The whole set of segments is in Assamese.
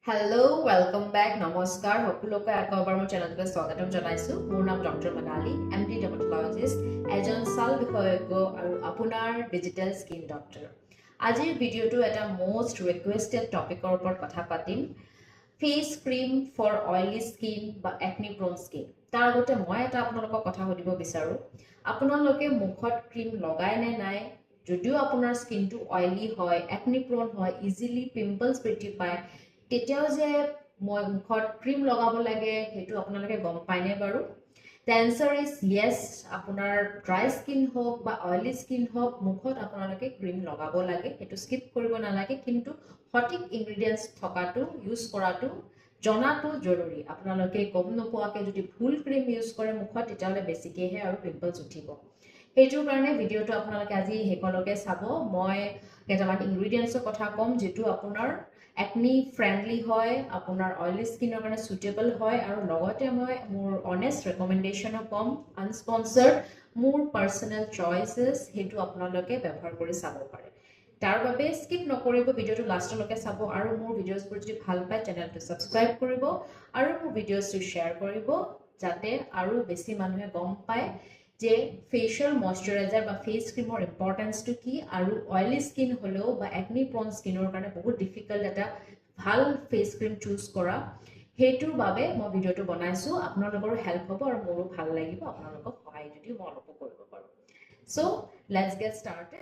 Hello, welcome back. Namaskar. Hokuloko akabar mo channel to swagatam janaisu. মোৰ নাম ডক্টৰ মানালি, MD dermatologist, এজন ছাল বিশেষজ্ঞ আৰু আপোনাৰ ডিজিটেল স্কিন ডক্টৰ। আজিৰ ভিডিঅ'টো এটা most requested টপিকৰ ওপৰত কথা পাতিম। Face cream for oily skin বা একনি প্ৰোন স্কিন। তাৰ আগতে মই এটা আপোনালোকক কথা সুধিব বিচাৰো। আপোনালোকে মুখত ক্ৰীম লগাই নে নাই? যদিও আপোনাৰ স্কিনটো অইলি হয়, একনি প্ৰোন হয়, ইজিলি পিম্পলছ বৃদ্ধি পায়, তেতিয়াও যে মই মুখত ক্ৰীম লগাব লাগে সেইটো আপোনালোকে গম পায়নে বাৰু? The answer is yes. আপোনাৰ ড্ৰাই স্কিন হওক বা অইলি স্কিন হওক মুখত আপোনালোকে ক্ৰীম লগাব লাগে, সেইটো স্কিপ কৰিব নালাগে, কিন্তু সঠিক ইনগ্ৰিডিয়েণ্টছ থকাটো ইউজ কৰাটো জনাটো জৰুৰী। আপোনালোকে গম নোপোৱাকৈ যদি ভুল ক্ৰীম ইউজ কৰে মুখত তেতিয়াহ'লে বেছিকৈহে আৰু পিম্পলছ উঠিব। সেইটোৰ কাৰণে ভিডিঅ'টো আপোনালোকে আজি শেষলৈকে চাব। মই কেইটামান ইনগ্ৰিডিয়েণ্টছৰ কথা ক'ম যিটো আপোনাৰ একনি ফ্ৰেণ্ডলি হয়, আপোনাৰ অইলি স্কিনৰ কাৰণে সুইটেবল হয়, আৰু লগতে মই মোৰ অনেষ্ট ৰেকমেণ্ডেশ্যনো ক'ম, আনস্পন্সাৰ্ড, মোৰ পাৰ্চনেল চইচেছ, সেইটো আপোনালোকে ব্যৱহাৰ কৰি চাব পাৰে। তাৰ বাবে স্কিপ নকৰিব, ভিডিঅ'টো লাষ্টলৈকে চাব, আৰু মোৰ ভিডিঅ'ছবোৰ যদি ভাল পায় চেনেলটো ছাবস্ক্ৰাইব কৰিব আৰু মোৰ ভিডিঅ'ছটো শ্বেয়াৰ কৰিব, যাতে আৰু বেছি মানুহে গম পায় যে ফেচিয়েল ময়শ্চাৰাইজাৰ বা ফেচ ক্ৰীমৰ ইম্পৰ্টেঞ্চটো কি, আৰু অইলি স্কিন হ'লেও বা একনি প্ৰোন স্কিনৰ কাৰণে বহুত ডিফিকাল্ট এটা ভাল ফেচ ক্ৰীম চুজ কৰা। সেইটোৰ বাবে মই ভিডিঅ'টো বনাইছোঁ, আপোনালোকৰো হেল্প হ'ব আৰু মোৰো ভাল লাগিব আপোনালোকক সহায় যদি মই অলপো কৰিব পাৰোঁ। So' let's get started.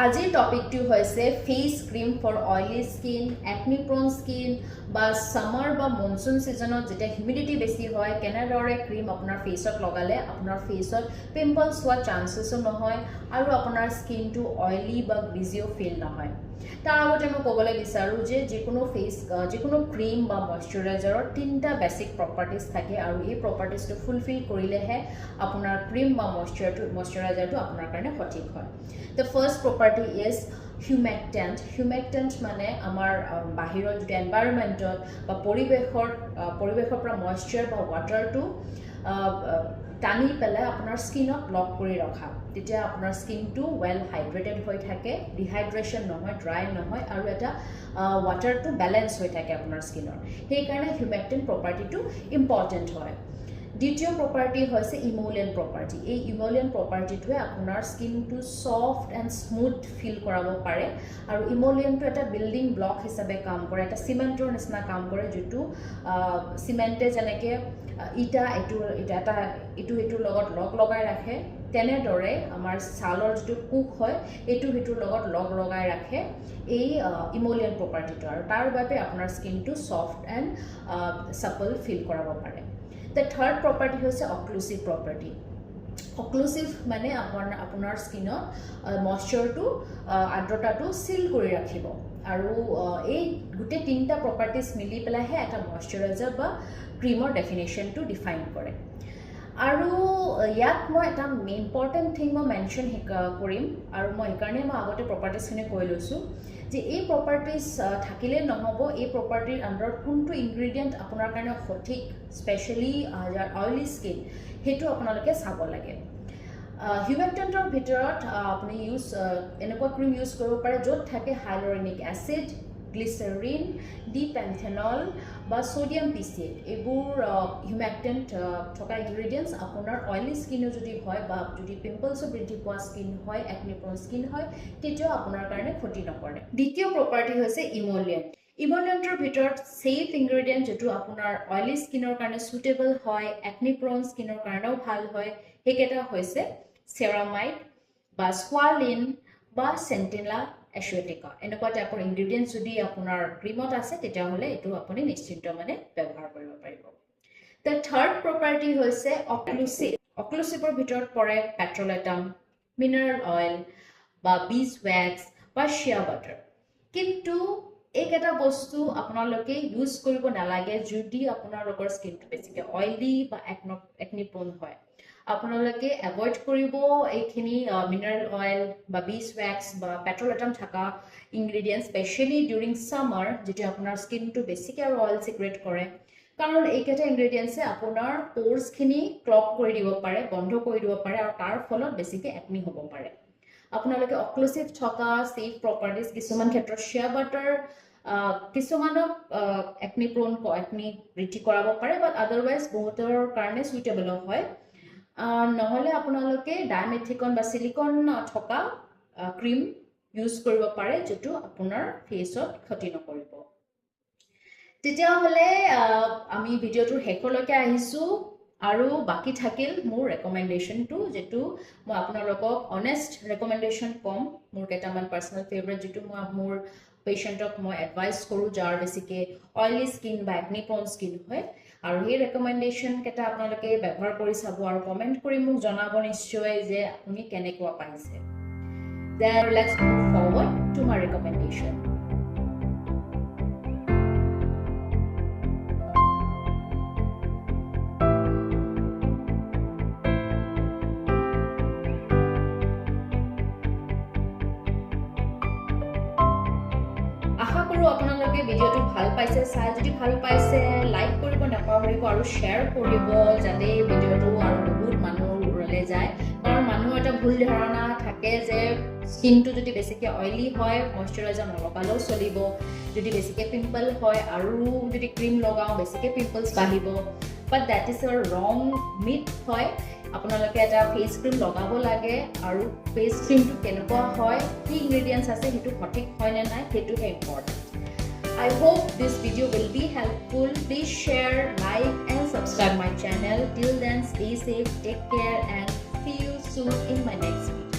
আজিৰ টপিকটো হৈছে face cream for oily skin, acne prone skin, বা সামাৰ বা মনচুন ছিজনত যেতিয়া হিউমিডিটি বেছি হয় কেনেদৰে ক্ৰীম আপোনাৰ ফেচত লগালে আপোনাৰ ফেচত পিম্পলছ হোৱাৰ চান্সেছো নহয় আৰু আপোনাৰ স্কিনটো অইলি বা গ্ৰিজিও ফিল নহয়। তাৰ আগতে মই ক'বলৈ বিচাৰোঁ যে যিকোনো ক্ৰীম বা ময়শ্চাৰাইজাৰৰ 3টা বেছিক প্ৰপাৰ্টিজ থাকে, আৰু এই প্ৰপাৰ্টিজটো ফুলফিল কৰিলেহে আপোনাৰ ক্ৰীম বা ময়শ্চাৰাইজাৰটো আপোনাৰ কাৰণে সঠিক হয়। The first property is humectant. Humectant মানে আমাৰ বাহিৰৰ যিটো এনভাইৰনমেণ্টত বা পৰিৱেশৰ পৰা ময়শ্চাৰ বা ৱাটাৰটো টানি পেলাই আপোনাৰ স্কিনত লক কৰি ৰখা, তেতিয়া আপোনাৰ স্কিনটো ৱেল হাইড্ৰেটেড হৈ থাকে, ডিহাইড্ৰেশ্যন নহয়, ড্ৰাই নহয়, আৰু এটা ৱাটাৰটো বেলেঞ্চ হৈ থাকে আপোনাৰ স্কিনৰ। সেইকাৰণে হিউমেক্টেণ্ট প্ৰপাৰ্টিটো ইম্পৰ্টেণ্ট হয়। দ্বিতীয় প্ৰপাৰ্টি হৈছে ইমলিয়েণ্ট প্ৰপাৰ্টি। এই ইমলিয়েণ্ট প্ৰপাৰ্টিটোৱে আপোনাৰ স্কিনটো ছফ্ট এণ্ড স্মুথ ফিল কৰাব পাৰে, আৰু ইমলিয়েণ্টটো এটা বিল্ডিং ব্লক হিচাপে কাম কৰে, এটা চিমেণ্টৰ নিচিনা কাম কৰে, যিটো চিমেণ্টে যেনেকৈ ইটোৰ লগত লগ লগাই ৰাখে, তেনেদৰে আমাৰ ছালৰ যিটো কোষ হয় সিটোৰ লগত লগ লগাই ৰাখে এই ইমলিয়েণ্ট প্ৰপাৰ্টিটো, আৰু তাৰ বাবে আপোনাৰ স্কিনটো ছফ্ট এণ্ড চাপল ফিল কৰাব পাৰে। The third property হৈছে অক্লুচিভ প্ৰপাৰ্টি। অক্লুচিভ মানে আপোনাৰ স্কিনত ময়শ্চাৰটো আৰ্দ্ৰতাটো চিল কৰি ৰাখিব, আৰু এই গোটেই 3টা প্ৰপাৰ্টিজ মিলি পেলাইহে এটা ময়শ্চাৰাইজাৰ বা ক্ৰীমৰ ডেফিনেশ্যনটো ডিফাইন কৰে। আৰু ইয়াত মই এটা ইম্পৰ্টেণ্ট থিং মই মেনশ্যন কৰিম, আৰু সেইকাৰণে মই আগতে প্ৰপাৰ্টিজখিনি কৈ লৈছোঁ যে এই প্ৰপাৰ্টিজ থাকিলে নহ'ব, এই প্ৰপাৰ্টিৰ আণ্ডাৰত কোনটো ইনগ্ৰিডিয়েণ্ট আপোনাৰ কাৰণে সঠিক, স্পেচিয়েলি যাৰ অইলি স্কিন, সেইটো আপোনালোকে চাব লাগে। হিউমেক্টেণ্টৰ ভিতৰত আপুনি এনেকুৱা ক্ৰীম ইউজ কৰিব পাৰে য'ত থাকে হাইলুৰনিক এচিড, গ্লিচাৰিন, ডিপেন্থেনল বা ছ'ডিয়াম পিচিয়েট। এইবোৰ হিউমেক্টেণ্ট থকা ইনগ্ৰিডিয়েণ্টছ আপোনাৰ অইলি স্কিনো যদি হয় বা যদি পিম্পলছো বৃদ্ধি পোৱা স্কিন হয়, একনি প্ৰোন স্কিন হয়, তেতিয়াও আপোনাৰ কাৰণে ক্ষতি নকৰে। দ্বিতীয় প্ৰপাৰ্টি হৈছে ইমলিয়েণ্ট। ইমলিয়েণ্টৰ ভিতৰত ছেফ ইনগ্ৰিডিয়েণ্ট যিটো আপোনাৰ অইলি স্কিনৰ কাৰণে সুইটেবল হয়, একনি প্ৰোন স্কিনৰ কাৰণেও ভাল হয়, সেইকেইটা হৈছে চেৰামাইড বা স্কোৱালিন বা চেণ্টিলা এশ্বুৱেটিকা। এনেকুৱা টাইপৰ ইনগ্ৰিডিয়েণ্টছ যদি আপোনাৰ ক্ৰীমত আছে তেতিয়াহ'লে এইটো আপুনি নিশ্চিন্ত মানে ব্যৱহাৰ কৰিব পাৰিব। The third property হৈছে অক্লুচিভ। অক্লুচিভৰ ভিতৰত পৰে পেট্ৰলেটাম, মিনাৰেল অইল বা বীজ ৱেক্স বা শিয়া বাটাৰ। কিন্তু এইকেইটা বস্তু আপোনালোকে ইউজ কৰিব নালাগে যদি আপোনালোকৰ স্কিনটো বেছিকৈ অইলি বা একনি প্ৰোন হয়। আপোনালোকে এভইড কৰিব এইখিনি মিনাৰেল অইল বা বীজ ৱেক্স বা পেট্ৰলেটাম থকা ইনগ্ৰিডিয়েণ্টছ, স্পেচিয়েলি ডিউৰিং ছামাৰ, যেতিয়া আপোনাৰ স্কিনটো বেছিকৈ আৰু অইল ছিক্ৰেট কৰে, কাৰণ এইকেইটা ইনগ্ৰিডিয়েণ্টছে আপোনাৰ প'ৰ্ছখিনি ক্লগ কৰি দিব পাৰে, বন্ধ কৰি দিব পাৰে, আৰু তাৰ ফলত বেছিকৈ একনি হ'ব পাৰে। আপোনালোকে অক্লুচিভ থকা সেফ প্ৰপাৰ্টিজ কিছুমান ক্ষেত্ৰত শিয়া বাটাৰ কিছুমানক একনি প্ৰোন একনি বৃদ্ধি কৰাব পাৰে, বাট আদাৰৱাইজ বহুতৰ কাৰণে সুইটেবল হয়। নহলে আপোনালোকে ডাইমেথিকন বা সিলিকন থকা ক্ৰীম ইউজ কৰিব পাৰে, যেটো আপোনাৰ ফেসত ক্ষতি নকৰিব। তেতিয়াহলে আমি ভিডিওটোৰ শেষলৈকে আহিছো আৰু বাকি থাকিল মোৰ ৰেকমেন্ডেশনটো, যেটো মই আপোনালোকক অনেষ্ট ৰেকমেন্ডেশন কম, মোৰ কেইটামান পাৰ্সোনাল ফেভাৰিট, যেটো মই মোৰ পেশেন্টক মই এডভাইস কৰো যাৰ বেছিকে অইলি স্কিন বা একনি প্ৰোন স্কিন হয়। আৰু এই ৰেকমেন্ডেশন কেটা আপোনালোকে ব্যৱহাৰ কৰি চাব আৰু কমেন্ট কৰি মোক জনাব নিশ্চয় যে আপুনি কেনেকুৱা পাইছে। Then let's move forward to my recommendation. আশা কৰো আপোনালোকে ভিডিওটো ভাল পাইছে, চাই যদি ভাল পাইছে লাইক কৰিব নাপাহৰিব আৰু শেয়াৰ কৰিব, যাতে ভিডিওটো আৰু বহুত মানুহলৈ যায়। কাৰণ মানুহৰ এটা ভুল ধাৰণা থাকে যে স্কিনটো যদি বেছিকে অইলি হয় ময়শ্চাৰাইজাৰ নলগালেও চলিব, যদি বেছিকে পিম্পল হয় আৰু যদি ক্ৰীম লগাও বেছিকে পিম্পলছ বাঢ়িব, বাট দ্যাট ইজ আ ৰং মিথ হয়। আপোনালোকে এটা ফেস ক্ৰীম লগাব লাগে আৰু ফেস ক্ৰীমটো কেনেকুৱা হয়, কি ইনগ্ৰেডিয়েন্টছ আছে সেইটো সঠিক হয় নে নাই সেইটোহে important. I hope this video will be helpful. Please share, like and subscribe my channel. Till then, stay safe, take care and see you soon in my next video.